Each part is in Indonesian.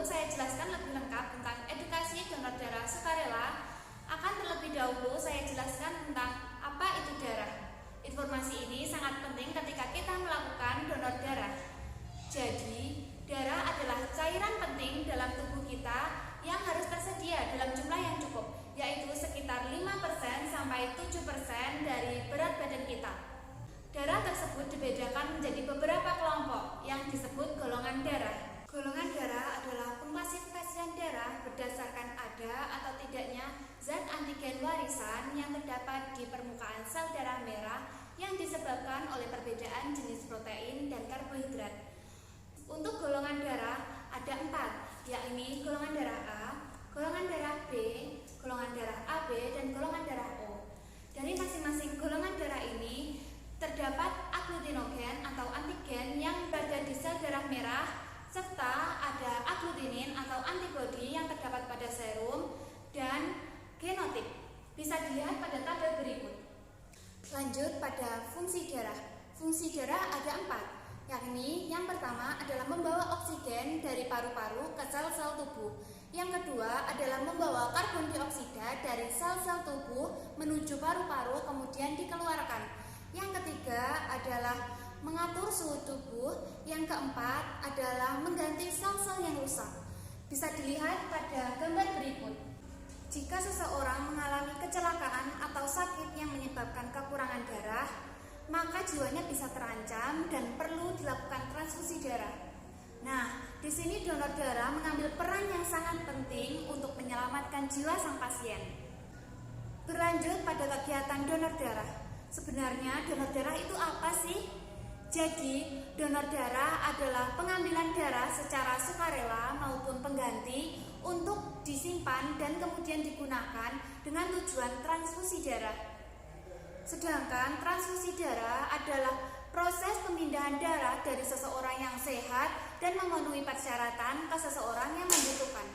sebelum saya jelaskan lebih lengkap tentang edukasi donor darah sukarela, akan terlebih dahulu saya jelaskan tentang apa itu darah. Informasi ini sangat penting ketika kita melakukan donor darah. Jadi, darah adalah cairan penting dalam tubuh kita yang harus tersedia dalam jumlah yang cukup, yaitu sekitar 5% sampai 7% dari berat badan kita. Darah tersebut dibedakan menjadi beberapa kelompok yang disebut golongan darah. Golongan darah adalah pengklasifikasian darah berdasarkan ada atau tidaknya zat antigen warisan yang terdapat di permukaan sel darah merah yang disebabkan oleh perbedaan jenis protein dan karbohidrat. Untuk golongan darah ada 4, yakni golongan darah A, golongan darah B, golongan darah AB, dan golongan darah O. Dari masing-masing golongan darah ini terdapat agglutinogen atau antigen yang berada di sel darah merah, serta ada agglutinin atau antibodi yang terdapat pada serum dan genotip. Bisa dilihat pada tabel berikut. Lanjut pada fungsi darah. Fungsi darah ada 4, yakni yang pertama adalah membawa oksigen dari paru-paru ke sel-sel tubuh. Yang kedua adalah membawa karbon dioksida dari sel-sel tubuh menuju paru-paru kemudian dikeluarkan. Yang ketiga adalah mengatur suhu tubuh. Yang keempat adalah mengganti sel-sel yang rusak. Bisa dilihat pada gambar berikut. Jika seseorang mengalami kecelakaan atau sakit yang menyebabkan kekurangan darah, maka jiwanya bisa terancam dan perlu dilakukan transfusi darah. Nah, di sini donor darah mengambil peran yang sangat penting untuk menyelamatkan jiwa sang pasien. Berlanjut pada kegiatan donor darah. Sebenarnya donor darah itu apa sih? Jadi, donor darah adalah pengambilan darah secara sukarela maupun pengganti untuk disimpan dan kemudian digunakan dengan tujuan transfusi darah. Sedangkan transfusi darah adalah proses pemindahan darah dari seseorang yang sehat dan memenuhi persyaratan ke seseorang yang membutuhkan.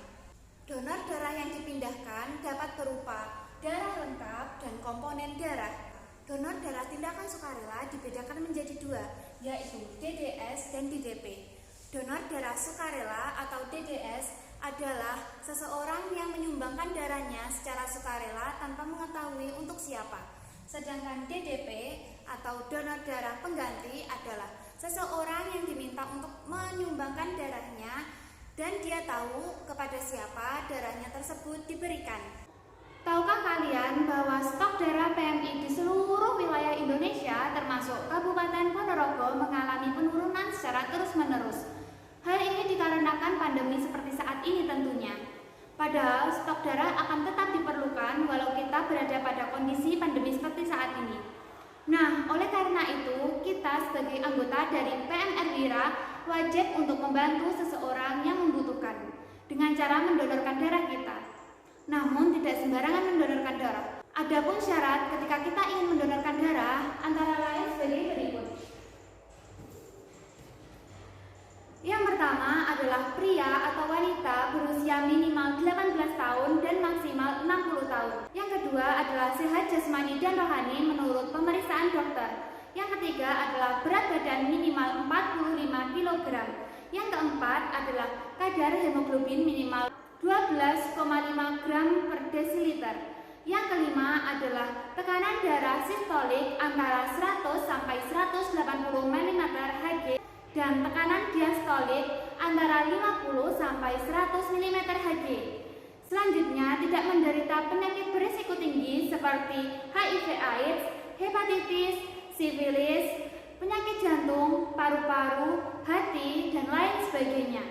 Donor darah yang dipindahkan dapat berupa darah lengkap dan komponen darah. Donor darah tindakan sukarela dibedakan menjadi 2, yaitu DDS dan DDP. Donor darah sukarela atau DDS adalah seseorang yang menyumbangkan darahnya secara sukarela tanpa mengetahui untuk siapa. Sedangkan DDP atau donor darah pengganti adalah seseorang yang diminta untuk menyumbangkan darahnya dan dia tahu kepada siapa darahnya tersebut diberikan. Tahukah kalian bahwa stok darah PMI di seluruh wilayah Indonesia termasuk Kabupaten Ponorogo mengalami penurunan secara terus-menerus? Hal ini dikarenakan pandemi seperti saat ini tentunya. Padahal stok darah akan tetap diperlukan walau kita berada pada kondisi pandemi seperti saat ini. Nah, oleh karena itu, kita sebagai anggota dari PMR Wira wajib untuk membantu seseorang yang membutuhkan dengan cara mendonorkan darah kita. Namun tidak sembarangan mendonorkan darah. Adapun syarat ketika kita ingin mendonorkan darah antara lain sebagai berikut. Yang pertama adalah pria atau wanita berusia minimal 18 tahun dan maksimal 60 tahun. Yang kedua adalah sehat jasmani dan rohani menurut pemeriksaan dokter. Yang ketiga adalah berat badan minimal 45 kg. Yang keempat adalah kadar hemoglobin minimal 12,5 gram per desiliter. Yang kelima adalah tekanan darah sistolik antara 100 sampai 180 mm Hg dan tekanan diastolik antara 50 sampai 100 mm Hg. Selanjutnya, tidak menderita penyakit berisiko tinggi seperti HIV/AIDS, hepatitis, sifilis, penyakit jantung, paru-paru, hati, dan lain sebagainya.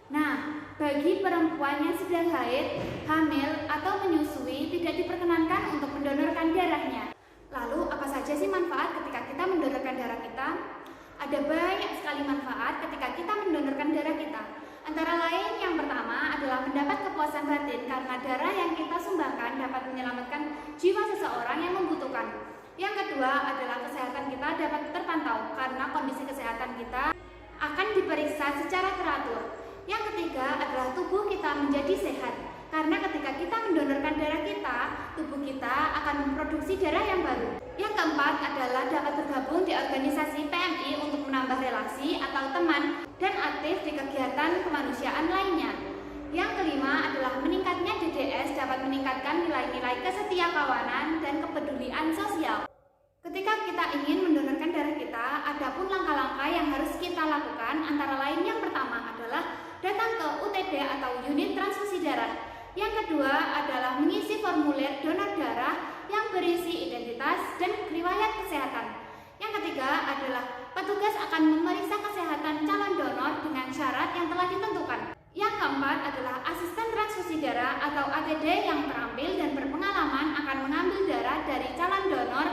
Nah, bagi perempuan yang sedang haid, hamil, atau menyusui tidak diperkenankan untuk mendonorkan darahnya. Lalu apa saja sih manfaat ketika kita mendonorkan darah kita? Ada banyak sekali manfaat ketika kita mendonorkan darah kita. Antara lain yang pertama adalah mendapat kepuasan batin karena darah yang kita sumbangkan dapat menyelamatkan jiwa seseorang yang membutuhkan. Yang kedua adalah kesehatan kita dapat terpantau karena kondisi kesehatan kita akan diperiksa secara teratur. Yang ketiga adalah tubuh kita menjadi sehat karena ketika kita mendonorkan darah kita, tubuh kita akan memproduksi darah yang baru. Yang keempat adalah dapat bergabung di organisasi PMI untuk menambah relasi atau teman dan aktif di kegiatan kemanusiaan lainnya. Yang kelima adalah meningkatnya DDS dapat meningkatkan nilai-nilai kesetiakawanan dan kepedulian sosial. Ketika kita ingin mendonorkan darah kita, ada pun langkah-langkah yang harus kita lakukan, antara lain yang pertama adalah datang ke UTD atau unit transfusi darah. Yang kedua adalah mengisi formulir donor darah yang berisi identitas dan riwayat kesehatan. Yang ketiga adalah petugas akan memeriksa kesehatan calon donor dengan syarat yang telah ditentukan. Yang keempat adalah asisten transfusi darah atau ATD yang terampil dan berpengalaman akan mengambil darah dari calon donor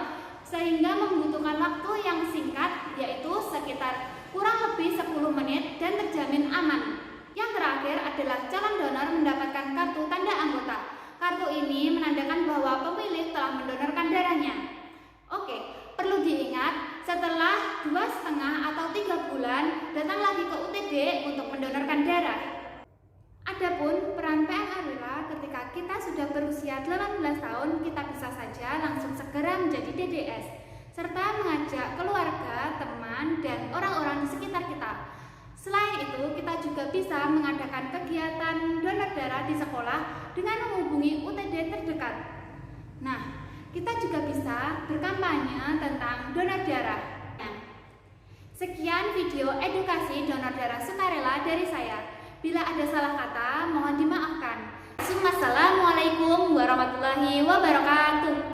sehingga membutuhkan waktu yang singkat, yaitu sekitar kurang lebih 10 menit dan terjamin aman. Yang terakhir adalah calon donor mendapatkan kartu tanda anggota. Kartu ini menandakan bahwa pemilik telah mendonorkan darahnya. Oke, perlu diingat, setelah 2,5 atau 3 bulan datang lagi ke UTD untuk mendonorkan darah. Adapun peran PMR Wira ketika kita sudah berusia 18 tahun, kita bisa saja langsung segera menjadi DDS serta mengajak keluarga, teman, dan orang-orang di sekitar kita. Selain itu, kita juga bisa mengadakan kegiatan donor darah di sekolah dengan menghubungi UTD terdekat. Nah, kita juga bisa berkampanye tentang donor darah. Sekian video edukasi donor darah sukarela dari saya. Bila ada salah kata, mohon dimaafkan. Assalamualaikum warahmatullahi wabarakatuh.